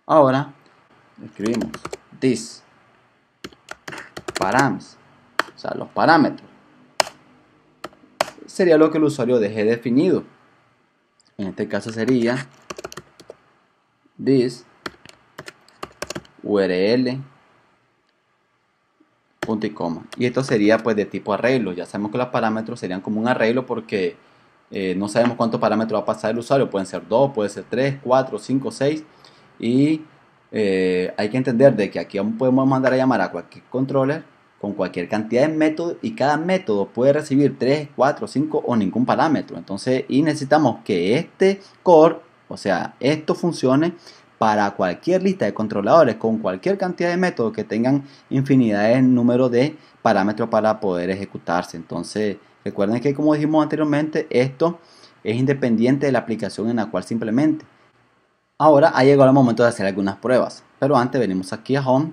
Ahora escribimos this params, o sea, los parámetros. Sería lo que el usuario deje definido. En este caso sería this url punto y coma. Y esto sería pues de tipo arreglo. Ya sabemos que los parámetros serían como un arreglo porque no sabemos cuántos parámetros va a pasar el usuario. Pueden ser 2, puede ser 3, 4, 5, 6. Y hay que entender de que aquí podemos mandar a llamar a cualquier controller con cualquier cantidad de métodos, y cada método puede recibir 3, 4, 5 o ningún parámetro. Entonces, y necesitamos que este core, o sea, esto funcione para cualquier lista de controladores con cualquier cantidad de métodos que tengan infinidad de número de parámetros para poder ejecutarse. Entonces, recuerden que, como dijimos anteriormente, esto es independiente de la aplicación en la cual se implemente. Ahora ha llegado el momento de hacer algunas pruebas, pero antes venimos aquí a Home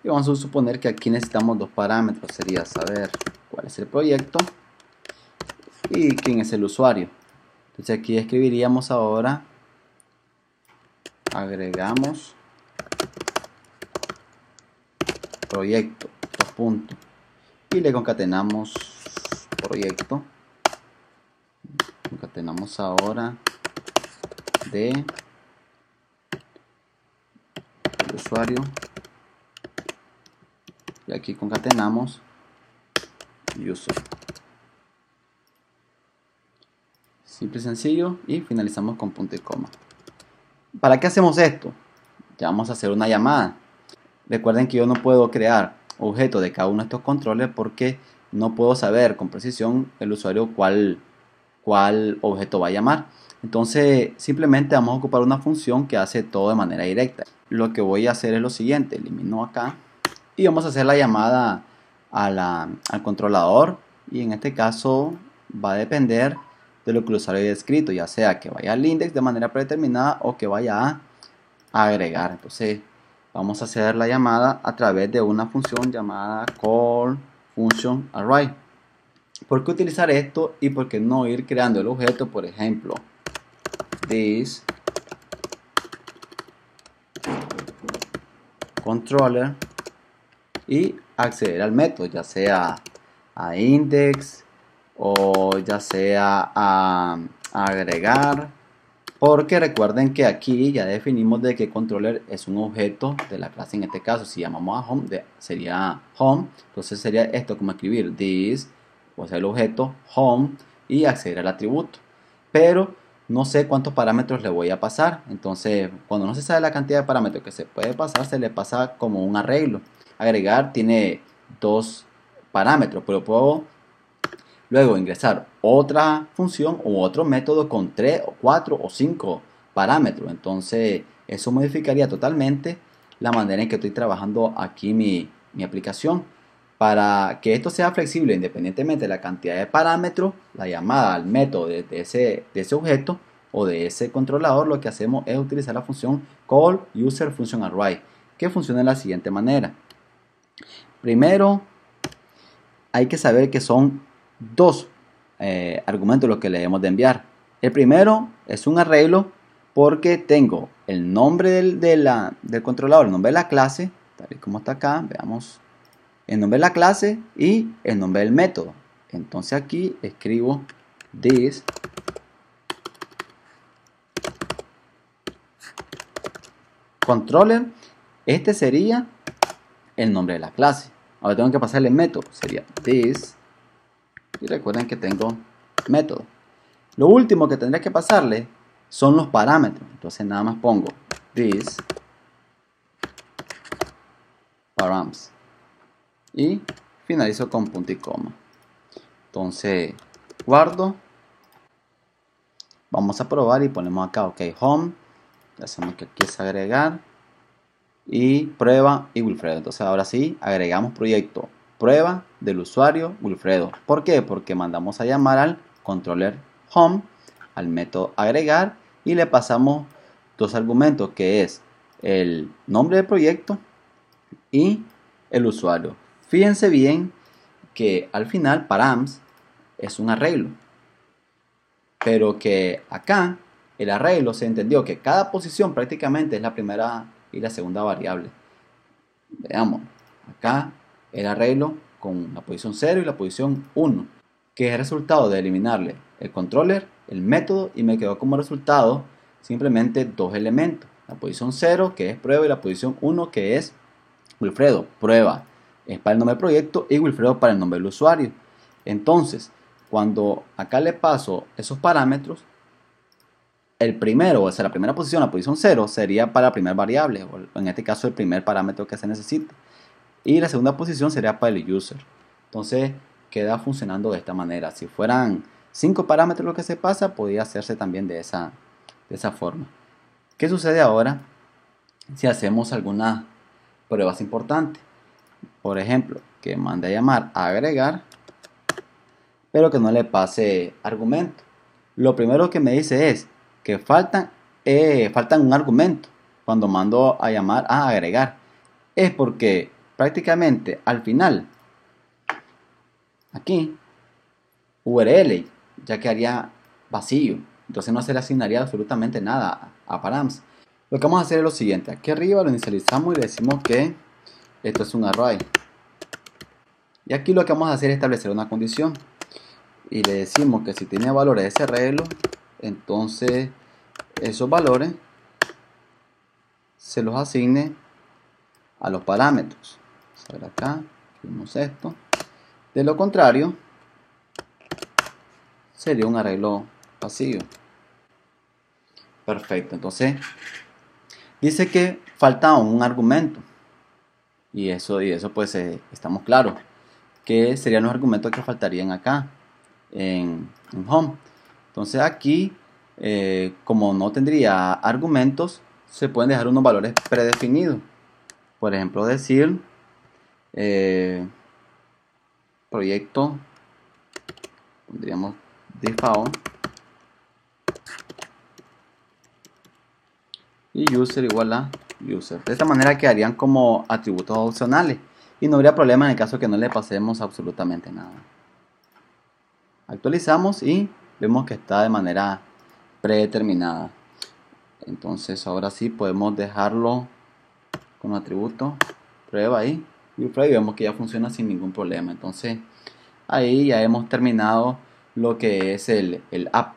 y vamos a suponer que aquí necesitamos dos parámetros. Sería saber cuál es el proyecto y quién es el usuario. Entonces aquí escribiríamos ahora, agregamos proyecto, dos puntos, y le concatenamos proyecto. Concatenamos ahora de el usuario, y aquí concatenamos user. Simple y sencillo, y finalizamos con punto y coma. ¿Para qué hacemos esto? Ya vamos a hacer una llamada. Recuerden que yo no puedo crear objetos de cada uno de estos controles porque no puedo saber con precisión el usuario cuál objeto va a llamar. Entonces simplemente vamos a ocupar una función que hace todo de manera directa. Lo que voy a hacer es lo siguiente: elimino acá y vamos a hacer la llamada al controlador, y en este caso va a depender de lo que el usuario haya escrito, ya sea que vaya al index de manera predeterminada o que vaya a agregar. Entonces vamos a hacer la llamada a través de una función llamada call function array. ¿Por qué utilizar esto y por qué no ir creando el objeto? Por ejemplo, this controller, y acceder al método, ya sea a index o ya sea a agregar, porque recuerden que aquí ya definimos de que controller es un objeto de la clase. En este caso, si llamamos a home, sería home. Entonces sería esto como escribir this, o sea, el objeto home, y acceder al atributo. Pero no sé cuántos parámetros le voy a pasar. Entonces, cuando no se sabe la cantidad de parámetros que se puede pasar, se le pasa como un arreglo. Agregar tiene dos parámetros, pero puedo luego ingresar otra función u otro método con 3 o 4 o 5 parámetros. Entonces eso modificaría totalmente la manera en que estoy trabajando aquí mi aplicación. Para que esto sea flexible independientemente de la cantidad de parámetros, la llamada al método de ese objeto o de ese controlador, lo que hacemos es utilizar la función call user function array, que funciona de la siguiente manera. Primero hay que saber que son dos argumentos los que le debemos de enviar. El primero es un arreglo porque tengo el nombre del controlador, el nombre de la clase, tal y como está acá. Veamos el nombre de la clase y el nombre del método. Entonces aquí escribo this controller. Este sería el nombre de la clase. Ahora tengo que pasarle el método, sería this, y recuerden que tengo método. Lo último que tendré que pasarle son los parámetros. Entonces nada más pongo this params y finalizo con punto y coma. Entonces guardo, vamos a probar y ponemos acá ok home, hacemos que aquí es agregar y prueba y Wilfredo. Entonces ahora sí agregamos proyecto prueba del usuario Wilfredo. ¿Por qué? Porque mandamos a llamar al controller home, al método agregar, y le pasamos dos argumentos, que es el nombre del proyecto y el usuario. Fíjense bien que al final params es un arreglo, pero que acá el arreglo se entendió que cada posición prácticamente es la primera y la segunda variable. Veamos, acá el arreglo con la posición 0 y la posición 1, que es el resultado de eliminarle el controller, el método, y me quedó como resultado simplemente dos elementos, la posición 0 que es prueba y la posición 1 que es Wilfredo. Prueba es para el nombre del proyecto y Wilfredo para el nombre del usuario. Entonces, cuando acá le paso esos parámetros, el primero, o sea, la primera posición, la posición 0, sería para la primera variable, o en este caso el primer parámetro que se necesita. Y la segunda posición sería para el user. Entonces, queda funcionando de esta manera. Si fueran 5 parámetros lo que se pasa, podría hacerse también de esa forma. ¿Qué sucede ahora si hacemos algunas pruebas importantes? Por ejemplo, que mande a llamar a agregar, pero que no le pase argumento. Lo primero que me dice es que faltan un argumento cuando mando a llamar a agregar. Es porque prácticamente al final, aquí, URL ya quedaría vacío. Entonces no se le asignaría absolutamente nada a params. Lo que vamos a hacer es lo siguiente. Aquí arriba lo inicializamos y le decimos que esto es un array. Y aquí lo que vamos a hacer es establecer una condición. Y le decimos que si tiene valores de ese arreglo, entonces esos valores se los asigne a los parámetros. Vamos a ver acá, vemos esto. De lo contrario, sería un arreglo vacío. Perfecto, entonces dice que falta un argumento. Y eso pues estamos claros. Que serían los argumentos que faltarían acá en home. Entonces aquí, como no tendría argumentos, se pueden dejar unos valores predefinidos. Por ejemplo, decir proyecto, pondríamos default y user igual a user. De esta manera quedarían como atributos opcionales y no habría problema en el caso que no le pasemos absolutamente nada. Actualizamos y vemos que está de manera predeterminada. Entonces ahora sí podemos dejarlo con atributo prueba ahí y vemos que ya funciona sin ningún problema. Entonces ahí ya hemos terminado lo que es el app.